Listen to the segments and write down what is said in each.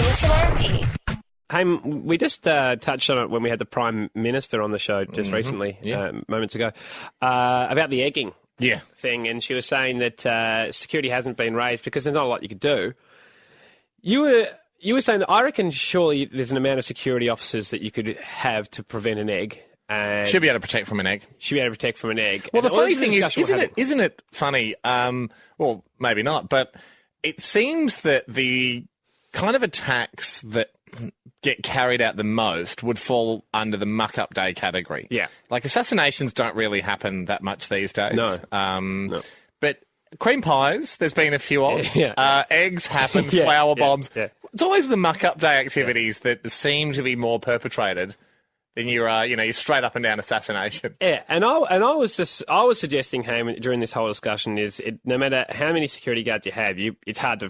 Hamish and Andy. Hey, we just touched on it when we had the Prime Minister on the show just recently, moments ago, about the egging thing, and she was saying that security hasn't been raised because there's not a lot you could do. You were saying that I reckon surely there's an amount of security officers that you could have to prevent an egg. Should be able to protect from an egg. Should be able to protect from an egg. Well, the funny thing is, isn't it funny? Well, maybe not, but it seems that the kind of attacks that get carried out the most would fall under the muck-up day category. Yeah. Like, assassinations don't really happen that much these days. No. But cream pies, there's been a few of. Eggs happen, flower bombs. Yeah. It's always the muck-up day activities that seem to be more perpetrated than your straight up and down assassination. Yeah, and I was suggesting, Ham, during this whole discussion, no matter how many security guards you have, it's hard to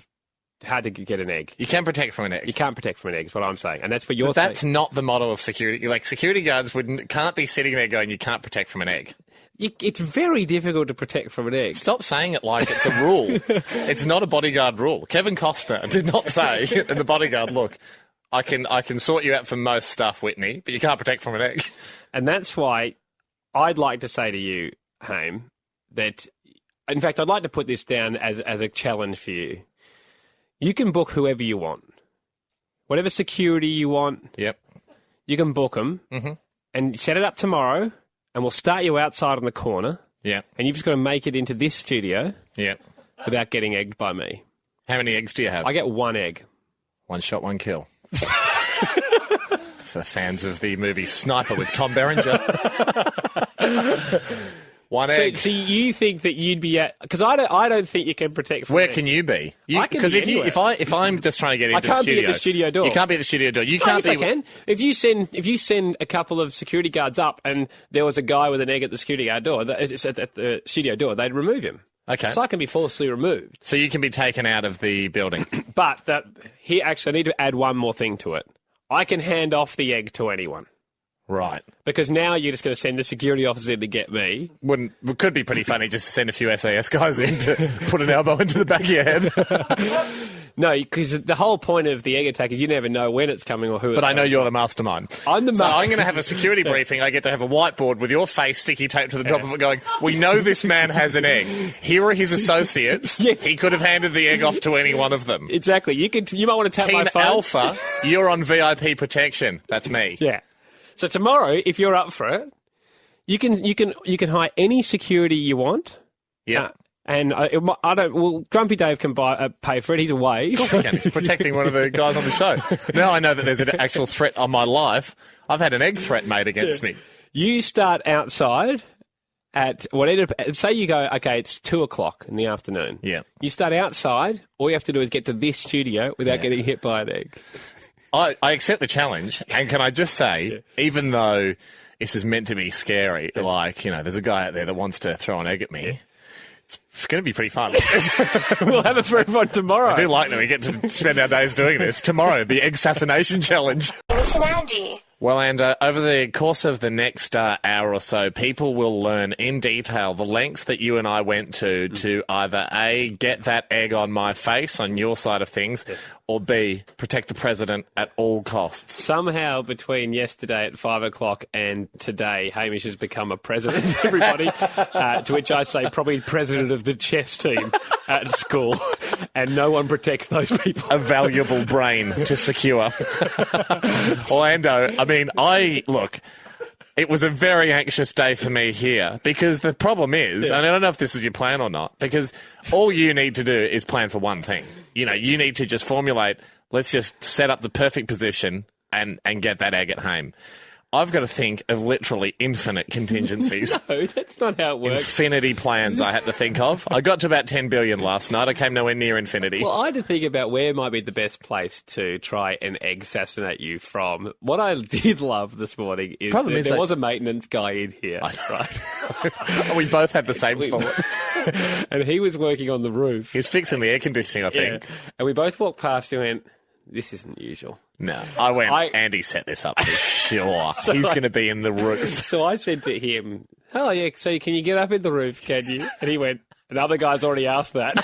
get an egg. You can protect from an egg. You can't protect from an egg, is what I'm saying. And that's what you're saying. saying. That's not the motto of security. Like, security guards can't be sitting there going, you can't protect from an egg. It's very difficult to protect from an egg. Stop saying it like it's a rule. It's not a bodyguard rule. Kevin Costner did not say in The Bodyguard, look, I can sort you out for most stuff, Whitney, but you can't protect from an egg. And that's why I'd like to say to you, Haim, that, in fact, I'd like to put this down as a challenge for you. You can book whoever you want. Whatever security you want, you can book them and set it up tomorrow, and we'll start you outside on the corner. Yeah. And you've just got to make it into this studio without getting egged by me. How many eggs do you have? I get one egg. One shot, one kill. For fans of the movie Sniper with Tom Berenger. One egg. So you think that you'd be at... Because I don't think you can protect from Where can you be? I can be anywhere. If I'm just trying to get into the studio... I can't be at the studio door. You can't be at the studio door. You can't yes, I can. If you send a couple of security guards up and there was a guy with an egg at the security guard door, at the studio door, they'd remove him. Okay. So I can be falsely removed. So you can be taken out of the building. But I need to add one more thing to it. I can hand off the egg to anyone. Right. Because now you're just going to send the security officer in to get me. It could be pretty funny just to send a few SAS guys in to put an elbow into the back of your head. No, because the whole point of the egg attack is you never know when it's coming or who it's But I know coming you're from. the mastermind. I'm the mastermind. So I'm going to have a security briefing. I get to have a whiteboard with your face sticky taped to the top of it going, we know this man has an egg. Here are his associates. Yes. He could have handed the egg off to any one of them. Exactly. You might want to tap Team my phone. Alpha, you're on VIP protection. That's me. Yeah. So tomorrow, if you're up for it, you can hire any security you want. Yeah. And I don't. Well, Grumpy Dave can pay for it. He's away. Of course he can. He's protecting one of the guys on the show. Now I know that there's an actual threat on my life. I've had an egg threat made against me. You start outside at whatever. Say you go. Okay, it's 2:00 in the afternoon. Yeah. You start outside. All you have to do is get to this studio without getting hit by an egg. I accept the challenge, and can I just say, even though this is meant to be scary, there's a guy out there that wants to throw an egg at me. It's going to be pretty fun. We'll have it for everyone tomorrow. I do like that we get to spend our days doing this. Tomorrow, the egg assassination challenge. Hamish and Andy. Well, and over the course of the next hour or so, people will learn in detail the lengths that you and I went to either A, get that egg on my face on your side of things, or B, protect the president at all costs. Somehow between yesterday at 5:00 and today, Hamish has become a president, everybody, to which I say probably president of the chess team at school, and no one protects those people. A valuable brain to secure. Orlando, look, it was a very anxious day for me here because the problem is, and I don't know if this is your plan or not, because all you need to do is plan for one thing. You need to just formulate, let's just set up the perfect position and get that egg at home. I've got to think of literally infinite contingencies. No, that's not how it works. Infinity plans I had to think of. I got to about 10 billion last night. I came nowhere near infinity. Well, I had to think about where might be the best place to try and egg assassinate you from. What I did love this morning is there was a maintenance guy in here. Right? We both had the same thought. And he was working on the roof. He was fixing the air conditioning, I think. And we both walked past and went, this isn't usual. No, Andy set this up for sure. He's going to be in the roof. So I said to him, oh, yeah, so can you get up in the roof, can you? And he went, Another guy's already asked that.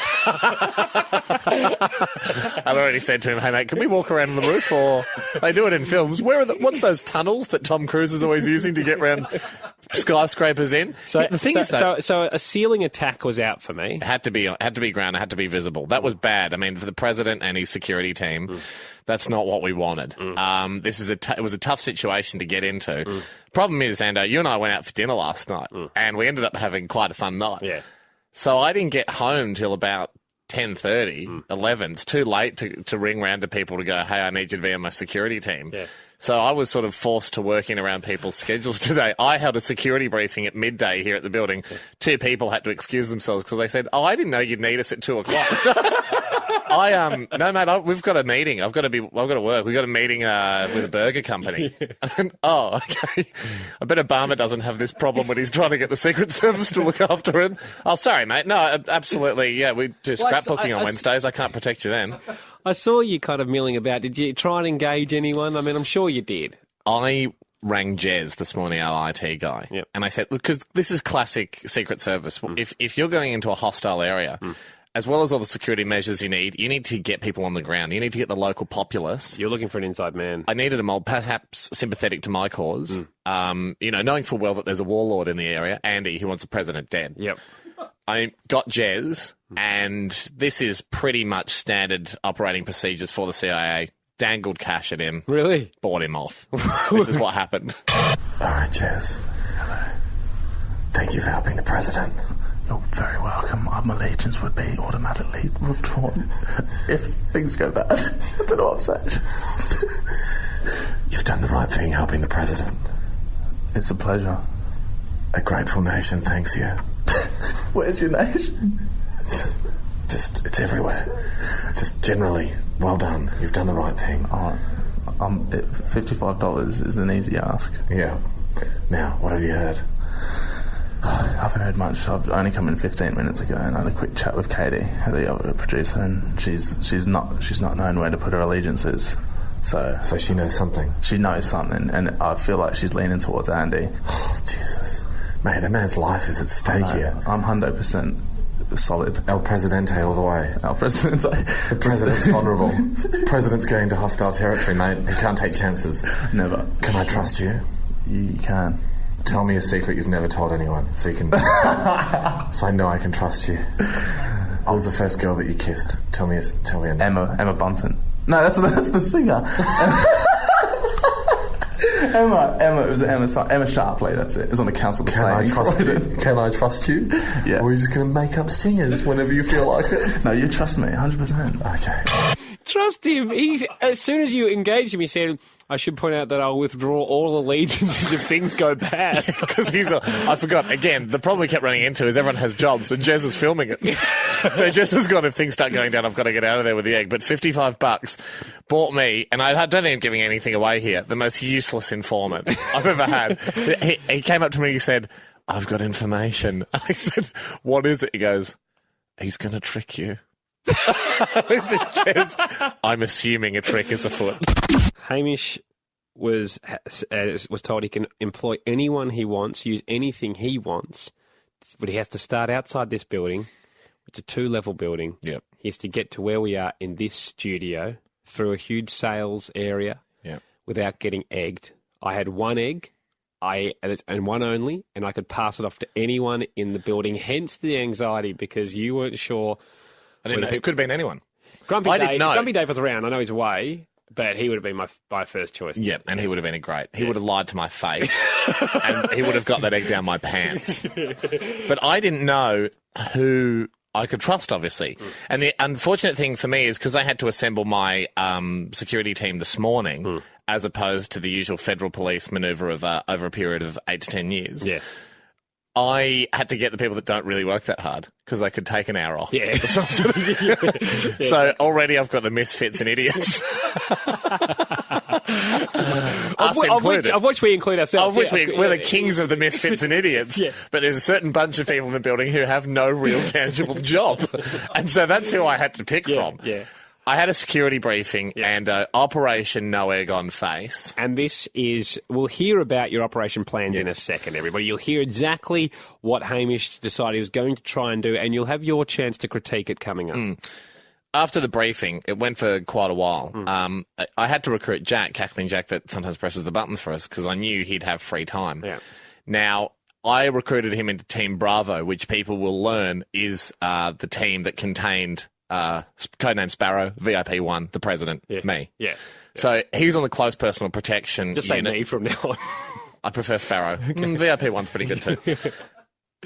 I've already said to him, hey, mate, can we walk around on the roof? Or they do it in films. What's those tunnels that Tom Cruise is always using to get around skyscrapers in? So, the thing is, though, so a ceiling attack was out for me. It had to be ground. It had to be visible. That was bad. I mean, for the president and his security team, that's not what we wanted. It was a tough situation to get into. Problem is, Ando, you and I went out for dinner last night, and we ended up having quite a fun night. Yeah. So I didn't get home till about 10:30, 11. It's too late to ring round to people to go, hey, I need you to be on my security team. Yeah. So I was sort of forced to work in around people's schedules today. I held a security briefing at midday here at the building. 2 people had to excuse themselves because they said, I didn't know you'd need us at 2 o'clock. No, mate, we've got a meeting. I've got to work. We've got a meeting with a burger company. Oh, okay. I bet Obama doesn't have this problem when he's trying to get the Secret Service to look after him. Oh, sorry, mate. No, absolutely. Yeah, we do scrapbooking on Wednesdays. I can't protect you then. I saw you kind of milling about. Did you try and engage anyone? I mean, I'm sure you did. I rang Jez this morning, our IT guy, and I said, look, because this is classic Secret Service. If you're going into a hostile area, as well as all the security measures you need to get people on the ground. You need to get the local populace. You're looking for an inside man. I needed them all, perhaps sympathetic to my cause. Knowing full well that there's a warlord in the area, Andy, who wants the president dead. Yep. I got Jez, and this is pretty much standard operating procedures for the CIA. Dangled cash at him. Really? Bought him off. This is what happened. All right, Jez. Hello. Thank you for helping the president. You're very welcome. My allegiance would be automatically withdrawn if things go bad. I don't know what I'm saying. You've done the right thing helping the president. It's a pleasure. A grateful nation thanks you. Where's your nation? It's everywhere. Just generally, well done. You've done the right thing. $55 is an easy ask. Yeah. Now, what have you heard? I haven't heard much. I've only come in 15 minutes ago, and I had a quick chat with Katie, the other producer, and she's not known where to put her allegiances. So she knows something. She knows something, and I feel like she's leaning towards Andy. Oh, Jesus, mate, a man's life is at stake here. I'm 100% solid. El Presidente all the way. El Presidente. The president's vulnerable. The president's going to hostile territory, mate. He can't take chances. Never. Can I trust you? You can. Tell me a secret you've never told anyone, so you can. So I know I can trust you. What was the first girl that you kissed? Tell me a name. Emma Bunton. No, that's the singer. Emma. It was Emma Sharpley. That's it. It was on the council. Can I trust you? Can I trust you? Yeah. Or are you just going to make up singers whenever you feel like it? No, you trust me, 100%. Okay. Trust him. As soon as you engaged him, he said, I should point out that I'll withdraw all allegiances if things go bad. Because I forgot, again, the problem we kept running into is everyone has jobs, and Jez was filming it. So Jez has gone, if things start going down, I've got to get out of there with the egg. But $55 bought me, and I don't think I'm giving anything away here, the most useless informant I've ever had. He came up to me and he said, I've got information. I said, what is it? He goes, he's going to trick you. I said, Jez, I'm assuming a trick is afoot. Hamish was told he can employ anyone he wants, use anything he wants, but he has to start outside this building. It's a 2-level building. Yep. He has to get to where we are in this studio through a huge sales area without getting egged. I had one egg, and one only, and I could pass it off to anyone in the building, hence the anxiety, because you weren't sure. I didn't know. It could have been anyone. Grumpy Dave was around. I know he's away. But he would have been my first choice. Yeah, and he would have been great. He would have lied to my face, and he would have got that egg down my pants. But I didn't know who I could trust, obviously. And the unfortunate thing for me is because I had to assemble my security team this morning, as opposed to the usual federal police manoeuvre of over a period of 8 to 10 years. Yeah. I had to get the people that don't really work that hard because they could take an hour off. Yeah. So already I've got the misfits and idiots. Us included. Of which we include ourselves. Of which we're the kings of the misfits and idiots. Yeah. But there's a certain bunch of people in the building who have no real tangible job. And so that's who I had to pick from. Yeah. I had a security briefing and Operation No Egg on Face. And we'll hear about your operation plans in a second, everybody. You'll hear exactly what Hamish decided he was going to try and do, and you'll have your chance to critique it coming up. After the briefing, it went for quite a while. I had to recruit Jack, Cackling Jack, that sometimes presses the buttons for us, because I knew he'd have free time. Yeah. Now, I recruited him into Team Bravo, which people will learn is the team that contained codename Sparrow, VIP1, the president, me. Yeah. So he was on the close personal protection Just say unit. me from now on. I prefer Sparrow. VIP1's pretty good too.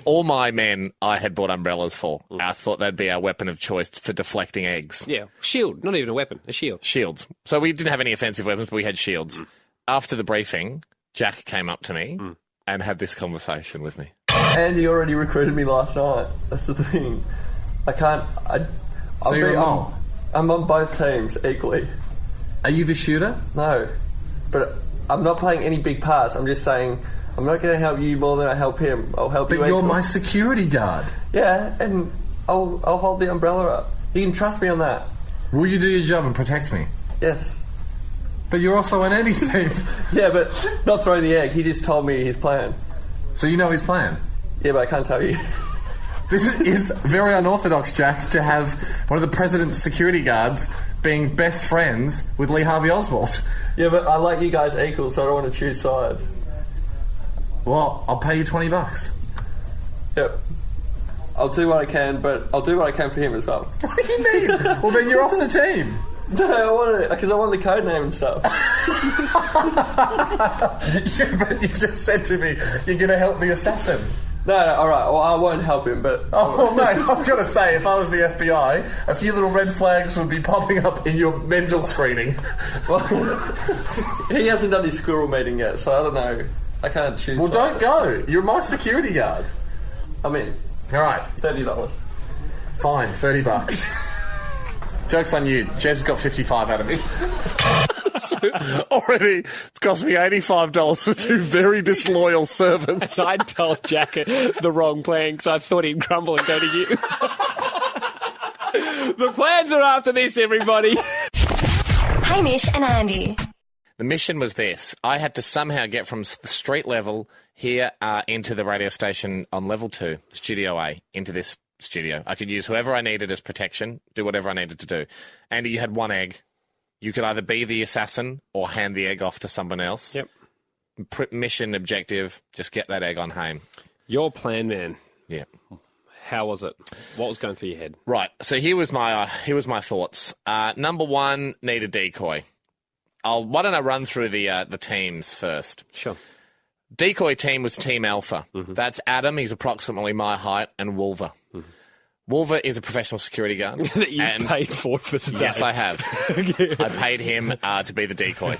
All my men I had bought umbrellas for. I thought they'd be our weapon of choice for deflecting eggs. Yeah, shield, not even a weapon, a shield. Shields. So we didn't have any offensive weapons, but we had shields. After the briefing, Jack came up to me and had this conversation with me. Andy already recruited me last night. That's the thing. So you're on? I'm on both teams equally. Are you the shooter? No, but I'm not playing any big parts. I'm just saying I'm not going to help you more than I help him. I'll help you. But you're equally. my security guard. Yeah, and I'll hold the umbrella up. You can trust me on that. Will you do your job and protect me? Yes. But you're also on Andy's team. Yeah, but not throw the egg. He just told me his plan. So you know his plan? Yeah, but I can't tell you. This is very unorthodox, Jack, to have one of the president's security guards being best friends with Lee Harvey Oswald. Yeah, but I like you guys equal, so I don't want to choose sides. Well, I'll pay you $20. Yep. I'll do what I can, but I'll do what I can for him as well. What do you mean? Well, then you're off the team. No, I want it, because I want the code name and stuff. Yeah, but you've just said to me you're going to help the assassin. No, alright, well, I won't help him, but... Oh, mate, I've got to say, if I was the FBI, a few little red flags would be popping up in your mental screening. Well, he hasn't done his squirrel meeting yet, so I don't know. I can't choose. Well, don't go. You're my security guard. I'm in. All right. $30. Fine, $30. Joke's on you. Jez got 55 out of me. So already, it's cost me $85 for two very disloyal servants. I told Jack the wrong plan because I thought he'd crumble and go to you. The plans are after this, everybody. Hamish and Andy. The mission was this. I had to somehow get from the street level here into the radio station on level 2, Studio A, into this studio. I could use whoever I needed as protection, do whatever I needed to do. Andy, you had one egg. You could either be the assassin or hand the egg off to someone else. Yep. Mission objective, just get that egg on home. Your plan, man. Yeah. How was it? What was going through your head? Right. So here was my thoughts. Number one, need a decoy. Why don't I run through the teams first? Sure. Decoy team was Team Alpha. Mm-hmm. That's Adam. He's approximately my height, and Wolver. Mm-hmm. Wolver is a professional security guard. That you paid for the day. Yes, I have. I paid him to be the decoy.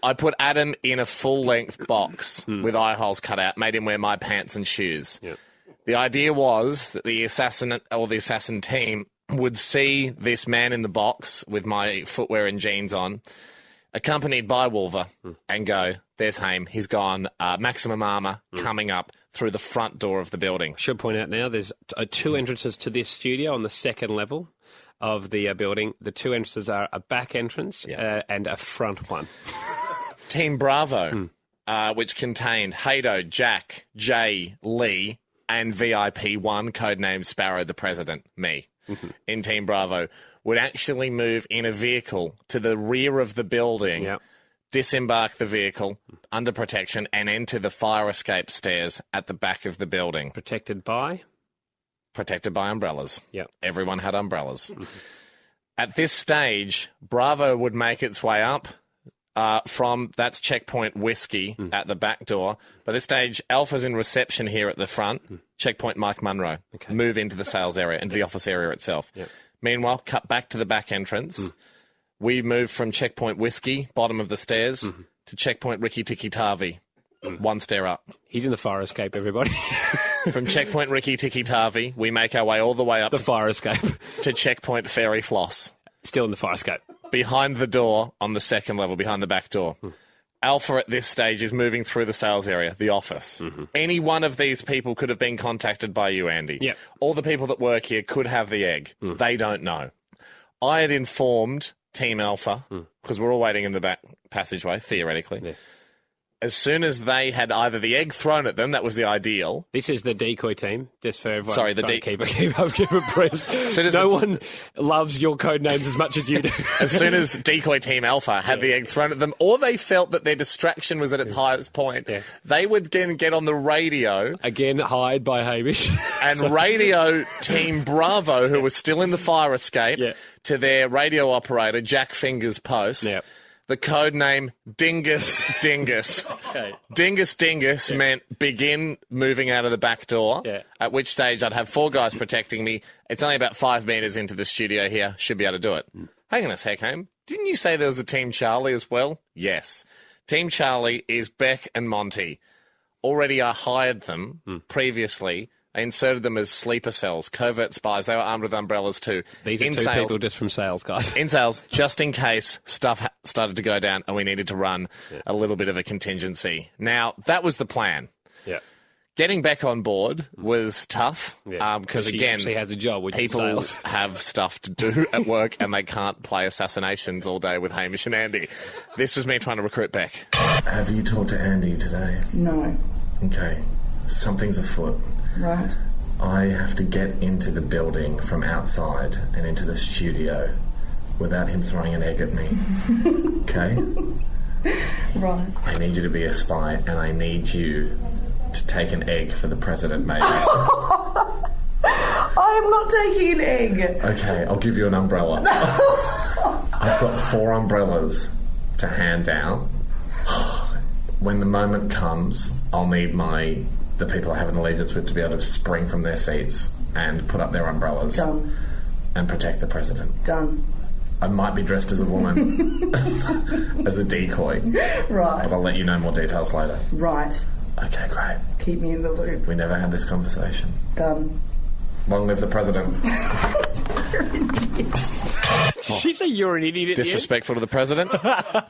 I put Adam in a full-length box with eye holes cut out, made him wear my pants and shoes. Yep. The idea was that the assassin team would see this man in the box with my footwear and jeans on, accompanied by Wolver, and go, there's Haim, he's gone, maximum armour coming up through the front door of the building. Should point out now there's 2 entrances to this studio on the second level of the building. The 2 entrances are a back entrance and a front one. Team Bravo, which contained Haydo, Jack, Jay, Lee, and VIP1, codenamed Sparrow the President, me, in Team Bravo, would actually move in a vehicle to the rear of the building, disembark the vehicle under protection, and enter the fire escape stairs at the back of the building. Protected by? Protected by umbrellas. Yep. Everyone had umbrellas. At this stage, Bravo would make its way up that's Checkpoint Whiskey at the back door. By this stage, Alpha's in reception here at the front. Checkpoint Mike Munro. Okay. Move into the sales area, into the office area itself. Yep. Meanwhile, cut back to the back entrance. We moved from Checkpoint Whiskey, bottom of the stairs, to Checkpoint Ricky Tiki Tavi, 1 stair up. He's in the fire escape, everybody. From Checkpoint Ricky Tiki Tavi, we make our way all the way up the fire escape to Checkpoint Fairy Floss. Still in the fire escape. Behind the door on the second level, behind the back door. Alpha at this stage is moving through the sales area, the office. Any one of these people could have been contacted by you, Andy. Yep. All the people that work here could have the egg. They don't know. I had informed Team Alpha, because we're all waiting in the back passageway, theoretically. Yeah. As soon as they had either the egg thrown at them, that was the ideal. This is the decoy team, just for everyone. Sorry, the keep it no one loves your code names as much as you do. As soon as decoy Team Alpha had the egg thrown at them, or they felt that their distraction was at its highest point, they would then get on the radio. Again, hired by Hamish. And radio Team Bravo, who was still in the fire escape, to their radio operator, Jack Fingers Post. Yep. The code name Dingus Dingus. Okay. Dingus Dingus meant begin moving out of the back door, at which stage I'd have 4 guys protecting me. It's only about 5 metres into the studio here. Should be able to do it. Hang on a sec, Ham. Didn't you say there was a Team Charlie as well? Yes. Team Charlie is Beck and Monty. Already I hired them previously. I inserted them as sleeper cells, covert spies. They were armed with umbrellas too. These are two people just from sales, guys. In sales, just in case stuff started to go down and we needed to run a little bit of a contingency. Now, that was the plan. Yeah. Getting Beck on board was tough because, again, actually has a job, which people have stuff to do at work and they can't play assassinations all day with Hamish and Andy. This was me trying to recruit Beck. Have you talked to Andy today? No. Okay. Something's afoot. Right. I have to get into the building from outside and into the studio without him throwing an egg at me. Okay? Right. I need you to be a spy and I need you to take an egg for the president, maybe. I'm not taking an egg. Okay, I'll give you an umbrella. I've got 4 umbrellas to hand out. When the moment comes, I'll need the people I have an allegiance with to be able to spring from their seats and put up their umbrellas. Done. And protect the president. Done. I might be dressed as a woman, as a decoy. Right. But I'll let you know more details later. Right. Okay, great. Keep me in the loop. We never had this conversation. Done. Long live the president. Did she say you're an idiot? Disrespectful to the president?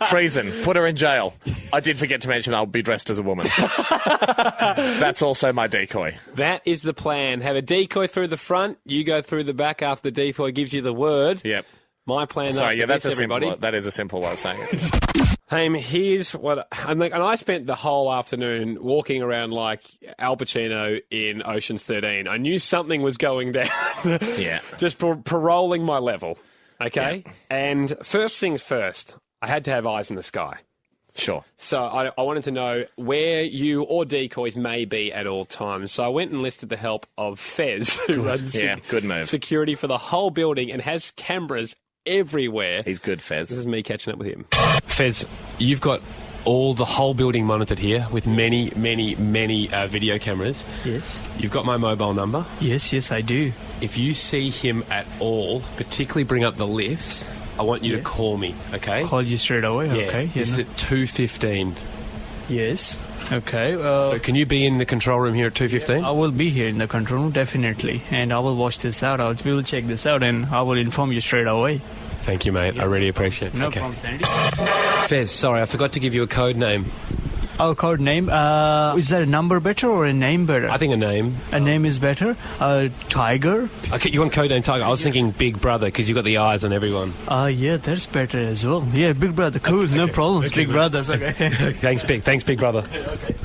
Treason. Put her in jail. I did forget to mention I'll be dressed as a woman. That's also my decoy. That is the plan. Have a decoy through the front. You go through the back after the decoy gives you the word. Yep. My plan. Sorry, yeah, that's everybody. That is a simple way of saying it. Hey, here's what... And I spent the whole afternoon walking around like Al Pacino in Ocean's 13. I knew something was going down. Yeah. Just paroling my level. Okay? Yeah. And first things first, I had to have eyes in the sky. Sure. So I wanted to know where you or decoys may be at all times. So I went and enlisted the help of Fez, who runs good move. security for the whole building and has cameras everywhere. He's good, Fez. This is me catching up with him. Fez, you've got the whole building monitored here with many video cameras. Yes. You've got my mobile number. Yes, I do. If you see him at all, particularly bring up the lifts, I want you to call me, okay? Call you straight away, yeah. Okay. This is at 2:15. Yes. Okay. So can you be in the control room here at 2:15? I will be here in the control room, definitely. And I will watch this out. We will check this out and I will inform you straight away. Thank you, mate. I really appreciate it. No problem, Sandy. Fez, sorry, I forgot to give you a code name. Our code name? Is that a number better or a name better? I think a name. A name is better? Tiger? Okay, you want code name Tiger? I was thinking Big Brother because you've got the eyes on everyone. Yeah, that's better as well. Yeah, Big Brother. Cool, no problems. Big Brothers, okay. Thanks, Big Brother. Okay.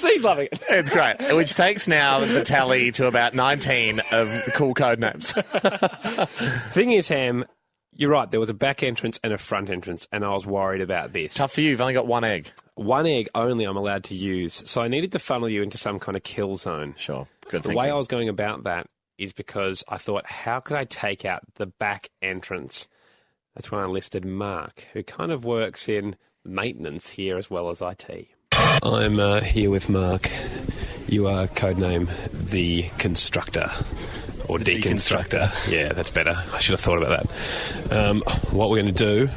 He's loving it. It's great. Which takes now the tally to about 19 of cool code names. Thing is, Ham, you're right. There was a back entrance and a front entrance, and I was worried about this. Tough for you. You've only got 1 egg. 1 egg only I'm allowed to use. So I needed to funnel you into some kind of kill zone. Sure. Good The way I was going about that is because I thought, how could I take out the back entrance? That's when I enlisted Mark, who kind of works in maintenance here as well as IT. I'm here with Mark. You are codename The Constructor. Or Deconstructor. Yeah, that's better. I should have thought about that. What we're going to do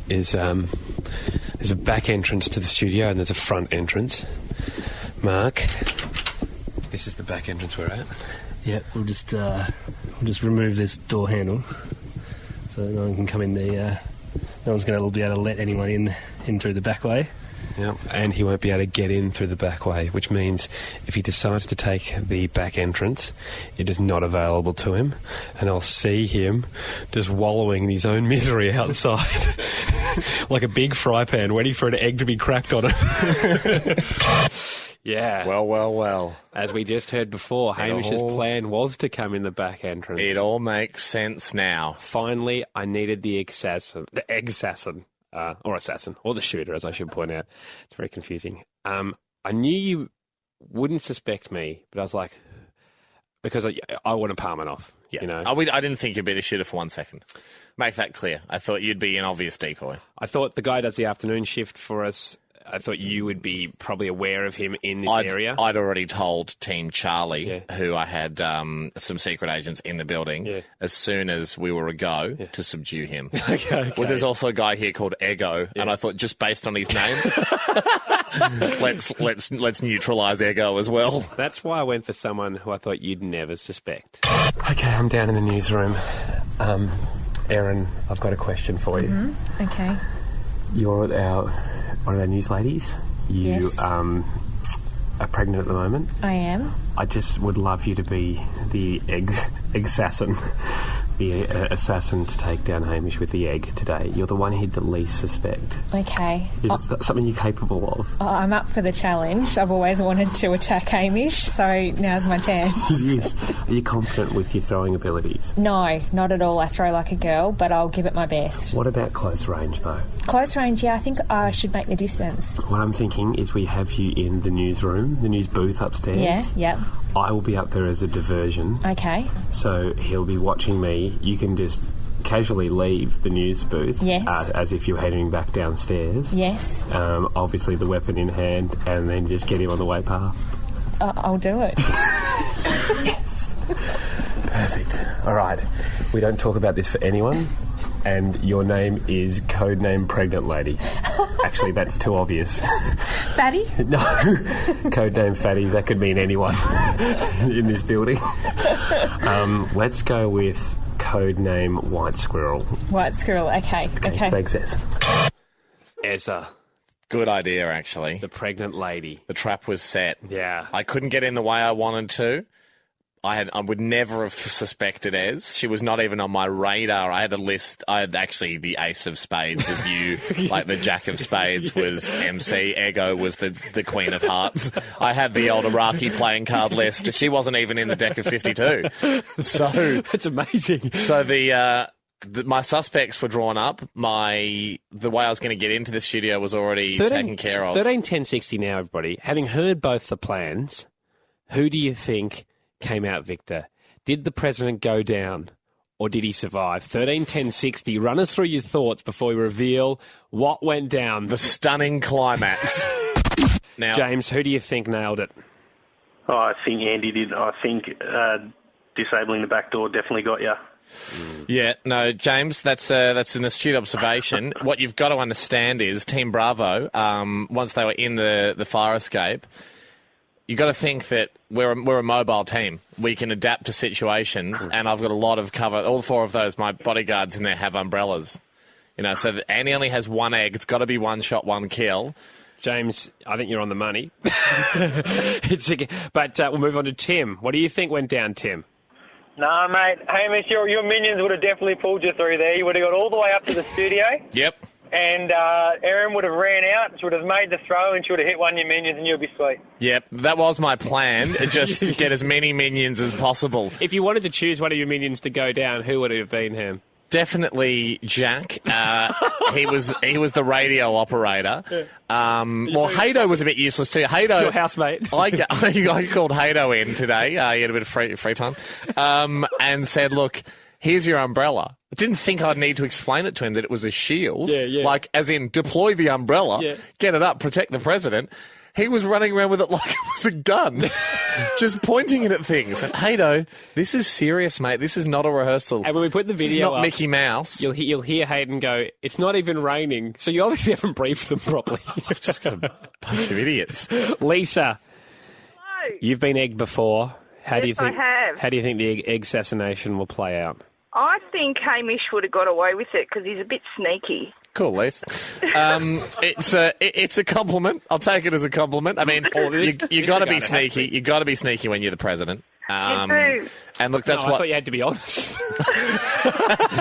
is there's a back entrance to the studio and there's a front entrance. Mark, this is the back entrance we're at. Yeah, we'll just remove this door handle so no one can come in there. No one's going to be able to let anyone in through the back way. Yep, and he won't be able to get in through the back way, which means if he decides to take the back entrance, it is not available to him, and I'll see him just wallowing in his own misery outside, like a big fry pan waiting for an egg to be cracked on it. Yeah. Well. As we just heard before, Hamish's plan was to come in the back entrance. It all makes sense now. Finally, I needed the egg-assassin, or the shooter, as I should point out. It's very confusing. I knew you wouldn't suspect me, but I was like, because I want to palm it off. Yeah. You know? I didn't think you'd be the shooter for 1 second. Make that clear. I thought you'd be an obvious decoy. I thought the guy does the afternoon shift for us. I thought you would be probably aware of him in this area. I'd already told Team Charlie, who I had some secret agents in the building, as soon as we were a go, to subdue him. Okay. Well, there's also a guy here called Ego, and I thought just based on his name, let's neutralise Ego as well. That's why I went for someone who I thought you'd never suspect. Okay, I'm down in the newsroom. Erin, I've got a question for you. Mm-hmm. Okay. You're one of our news ladies. You are pregnant at the moment. I am. I just would love you to be the egg-assassin, the assassin to take down Hamish with the egg today. You're the one he'd the least suspect. Okay. Is it something you're capable of? I'm up for the challenge. I've always wanted to attack Hamish, so now's my chance. Yes. Are you confident with your throwing abilities? No, not at all. I throw like a girl, but I'll give it my best. What about close range, though? Close range, yeah, I think I should make the distance. What I'm thinking is we have you in the newsroom, the news booth upstairs. Yeah. I will be up there as a diversion. Okay. So he'll be watching me. You can just casually leave the news booth. Yes. As if you're heading back downstairs. Yes. Obviously the weapon in hand, and then just get him on the way past. I'll do it. Yes. Perfect. All right. We don't talk about this for anyone. And your name is Codename Pregnant Lady. Actually, that's too obvious. Fatty? No. Codename Fatty. That could mean anyone in this building. Let's go with Codename White Squirrel. White Squirrel, okay. Thanks, Ezra. Good idea, actually. The pregnant lady. The trap was set. Yeah. I couldn't get in the way I wanted to. I would never have suspected Ez. She was not even on my radar. I had a list. I had actually the ace of spades as you, like the jack of spades was MC. Ego was the queen of hearts. I had the old Iraqi playing card list. She wasn't even in the deck of 52. So it's amazing. So my suspects were drawn up. The way I was going to get into the studio was already taken care of. 13:10:60 now, everybody. Having heard both the plans, who do you think came out victor? Did the president go down, or did he survive? 13:10:60. Run us through your thoughts before we reveal what went down. The stunning climax. Now, James, who do you think nailed it? Oh, I think Andy did. I think disabling the back door definitely got you. Yeah, no, James, that's an astute observation. What you've got to understand is Team Bravo, once they were in the fire escape, you got to think that we're a mobile team. We can adapt to situations, and I've got a lot of cover. All four of those, my bodyguards in there have umbrellas. You know, so Andy only has one egg. It's got to be one shot, one kill. James, I think you're on the money. But we'll move on to Tim. What do you think went down, Tim? Nah, mate. Hamish, your minions would have definitely pulled you through there. You would have got all the way up to the studio. Yep. And Erin would have ran out, she would have made the throw, and she would have hit one of your minions, and you'll be sweet. Yep, that was my plan, just get as many minions as possible. If you wanted to choose one of your minions to go down, who would it have been, Ham? Definitely Jack. He was the radio operator. Well, Haydo was a bit useless too. Haydo, your housemate. I called Haydo in today. He had a bit of free time, and said, "Look, here's your umbrella." I didn't think I'd need to explain it to him that it was a shield. Yeah. Like, as in, deploy the umbrella, get it up, protect the president. He was running around with it like it was a gun, just pointing it at things. Haydo, this is serious, mate. This is not a rehearsal. And when we put the video this is not up, Mickey Mouse. You'll hear Hayden go, "It's not even raining." So you obviously haven't briefed them properly. You've just got a bunch of idiots. Lisa, hello. You've been egged before. How do you think? I have. How do you think the egg assassination will play out? I think Hamish would have got away with it because he's a bit sneaky. Cool, Lise. It's a compliment. I'll take it as a compliment. I mean, you got to be sneaky. You got to be sneaky when you're the president. You do. And look, that's I thought you had to be honest.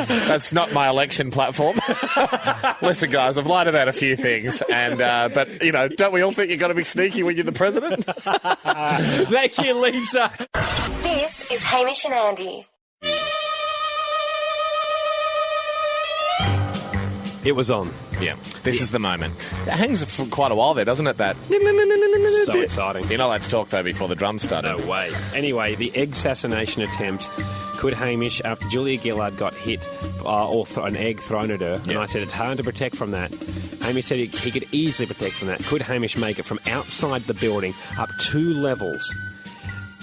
That's not my election platform. Listen, guys, I've lied about a few things, but you know, don't we all think you got to be sneaky when you're the president? Thank you, Lisa. This is Hamish and Andy. It was on. Yeah, this is the moment. It hangs for quite a while there, doesn't it, that? So exciting. You're not allowed to talk, though, before the drums started. No way. Anyway, the egg assassination attempt. Could Hamish, after Julia Gillard got hit or an egg thrown at her, and I said it's hard to protect from that, Hamish said he could easily protect from that. Could Hamish make it from outside the building up 2 levels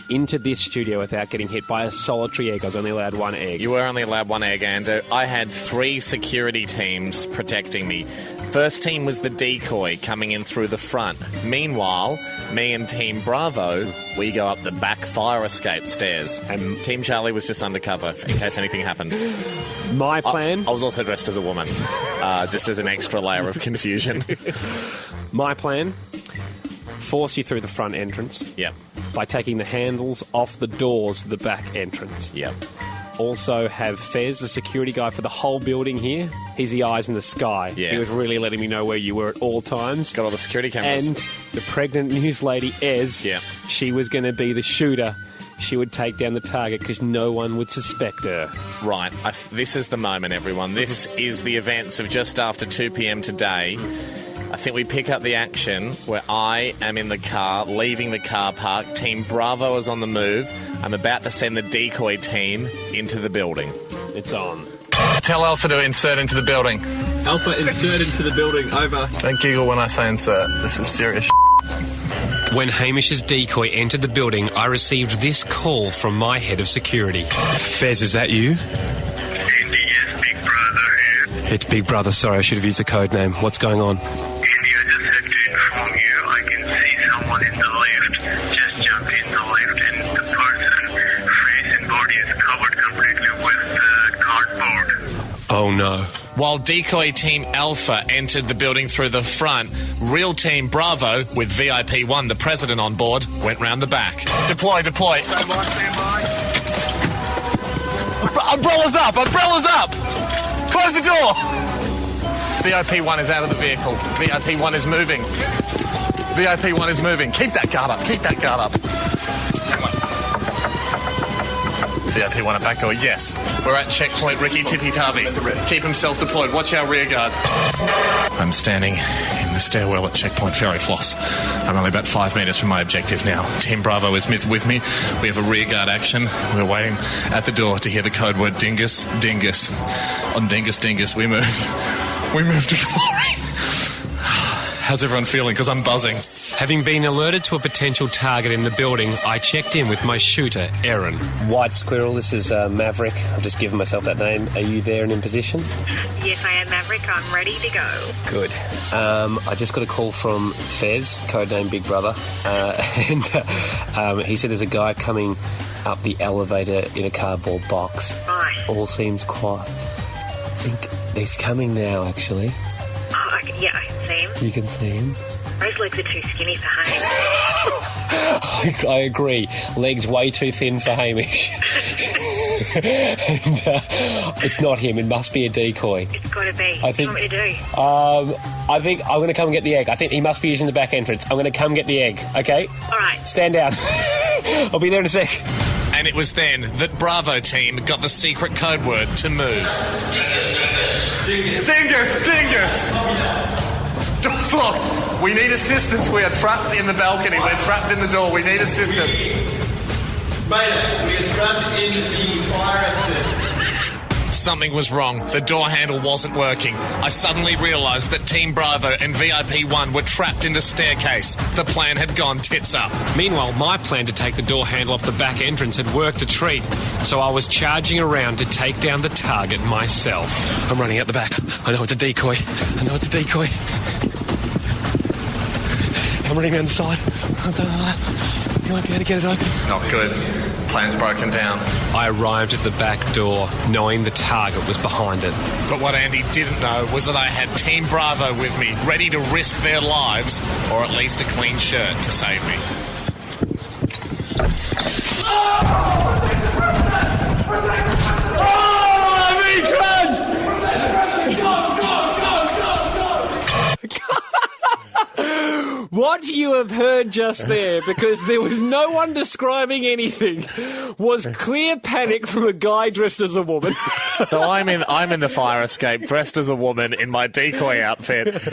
into this studio without getting hit by a solitary egg? I was only allowed 1 egg. You were only allowed 1 egg, Ando. I had 3 security teams protecting me. First team was the decoy coming in through the front. Meanwhile, me and Team Bravo, we go up the back fire escape stairs. And Team Charlie was just undercover in case anything happened. My plan? I was also dressed as a woman, just as an extra layer of confusion. My plan? Force you through the front entrance. Yep. By taking the handles off the doors of the back entrance. Yep. Also have Fez, the security guy for the whole building here. He's the eyes in the sky. Yeah. He was really letting me know where you were at all times. Got all the security cameras. And the pregnant news lady, Ez, she was going to be the shooter. She would take down the target because no one would suspect her. Right. This is the moment, everyone. This is the events of just after 2 p.m. today. I think we pick up the action where I am in the car, leaving the car park. Team Bravo is on the move. I'm about to send the decoy team into the building. It's on. Tell Alpha to insert into the building. Alpha, insert into the building. Over. Don't giggle when I say insert. This is serious. When Hamish's decoy entered the building, I received this call from my head of security. Fez, is that you? Andy, yes, Big Brother here. It's Big Brother. Sorry, I should have used the code name. What's going on? Oh no. While decoy team Alpha entered the building through the front, real team Bravo, with VIP 1, the president on board, went round the back. Deploy. Stand by. Umbrellas up! Close the door! VIP 1 is out of the vehicle. VIP 1 is moving. VIP 1 is moving. Keep that guard up. VIP 1 at back door, yes. We're at checkpoint Ricky Tippy Tavi. Keep him self-deployed. Watch our rear guard. I'm standing in the stairwell at checkpoint Ferry Floss. I'm only about 5 metres from my objective now. Team Bravo is with me. We have a rear guard action. We're waiting at the door to hear the code word dingus. On dingus, we move to glory. How's everyone feeling? Because I'm buzzing. Having been alerted to a potential target in the building, I checked in with my shooter, Aaron. White Squirrel, this is Maverick. I've just given myself that name. Are you there and in position? Yes, I am, Maverick. I'm ready to go. Good. I just got a call from Fez, codename Big Brother, and he said there's a guy coming up the elevator in a cardboard box. Right. All seems quiet. I think he's coming now, actually. Oh, yeah, I can see him. You can see him? Those legs are too skinny for Hamish. I agree. Legs way too thin for Hamish. And, it's not him. It must be a decoy. It's got to be. I think, what do you want me to do? I think I'm going to come and get the egg. I think he must be using the back entrance. I'm going to come get the egg, okay? All right. Stand down. I'll be there in a sec. And it was then that Bravo team got the secret code word to move. Dingus! Door's locked. We need assistance. We are trapped in the balcony. We're trapped in the door. We need assistance. Mayday, we are trapped in the fire exit. Something was wrong. The door handle wasn't working. I suddenly realised that Team Bravo and VIP 1 were trapped in the staircase. The plan had gone tits up. Meanwhile, my plan to take the door handle off the back entrance had worked a treat, so I was charging around to take down the target myself. I'm running out the back. I know it's a decoy. I'm running around the side. You might be able to get it open. Not good. Plan's broken down. I arrived at the back door knowing the target was behind it. But what Andy didn't know was that I had Team Bravo with me, ready to risk their lives, or at least a clean shirt to save me. I'm being crunched! What you have heard just there, because there was no one describing anything, was clear panic from a guy dressed as a woman. So I'm in the fire escape, dressed as a woman in my decoy outfit.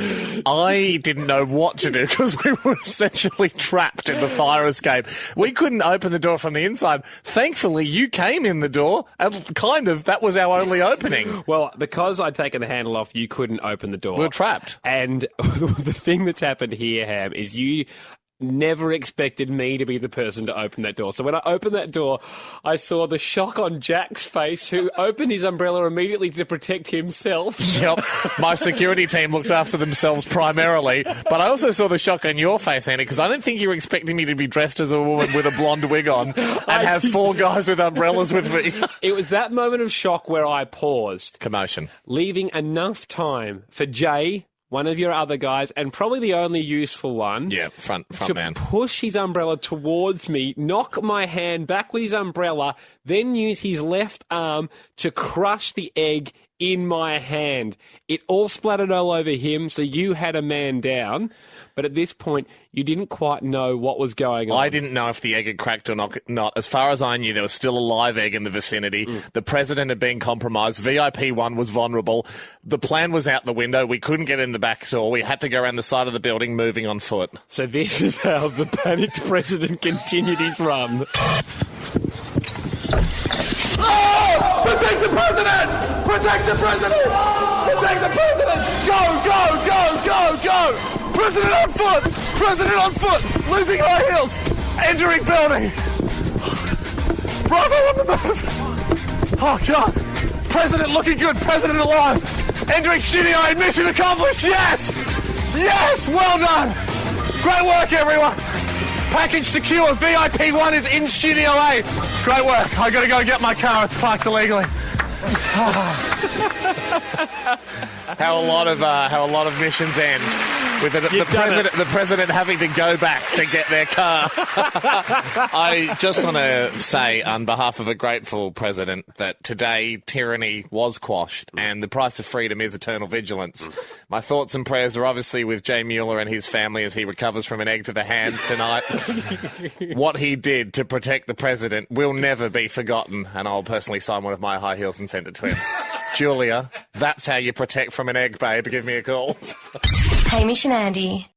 I didn't know what to do because we were essentially trapped in the fire escape. We couldn't open the door from the inside. Thankfully, you came in the door, and that was our only opening. Well, because I'd taken the handle off, you couldn't open the door. We were trapped. And the thing that's happened here, Ham, is you never expected me to be the person to open that door. So when I opened that door, I saw the shock on Jack's face, who opened his umbrella immediately to protect himself. Yep. My security team looked after themselves primarily, but I also saw the shock on your face, Andy, because I don't think you were expecting me to be dressed as a woman with a blonde wig on and have 4 guys with umbrellas with me. It was that moment of shock where I paused. Commotion. Leaving enough time for Jay, one of your other guys, and probably the only useful one, front to man, push his umbrella towards me, knock my hand back with his umbrella, then use his left arm to crush the egg in my hand. It all splattered all over him, so you had a man down. But at this point, you didn't quite know what was going on. I didn't know if the egg had cracked or not. As far as I knew, there was still a live egg in the vicinity. The president had been compromised. VIP1 was vulnerable. The plan was out the window. We couldn't get in the back door. We had to go around the side of the building, moving on foot. So this is how the panicked president continued his run. Oh! Protect the president! Protect the president! Protect the president! Go, go, go, go, go! President on foot! President on foot! Losing high heels! Entering building! Bravo on the move! Oh, God! President looking good! President alive! Entering studio and mission accomplished! Yes! Yes! Well done! Great work, everyone! Package secure. VIP1 is in Studio A. Great work. I gotta go get my car. It's parked illegally. How a lot of missions end with the president having to go back to get their car. I just want to say on behalf of a grateful president that today tyranny was quashed and the price of freedom is eternal vigilance. My thoughts and prayers are obviously with Jay Mueller and his family as he recovers from an egg to the hands tonight. What he did to protect the president will never be forgotten, and I'll personally sign one of my high heels and send it to him. Julia, that's how you protect from an egg, babe. Give me a call. Hamish and Andy.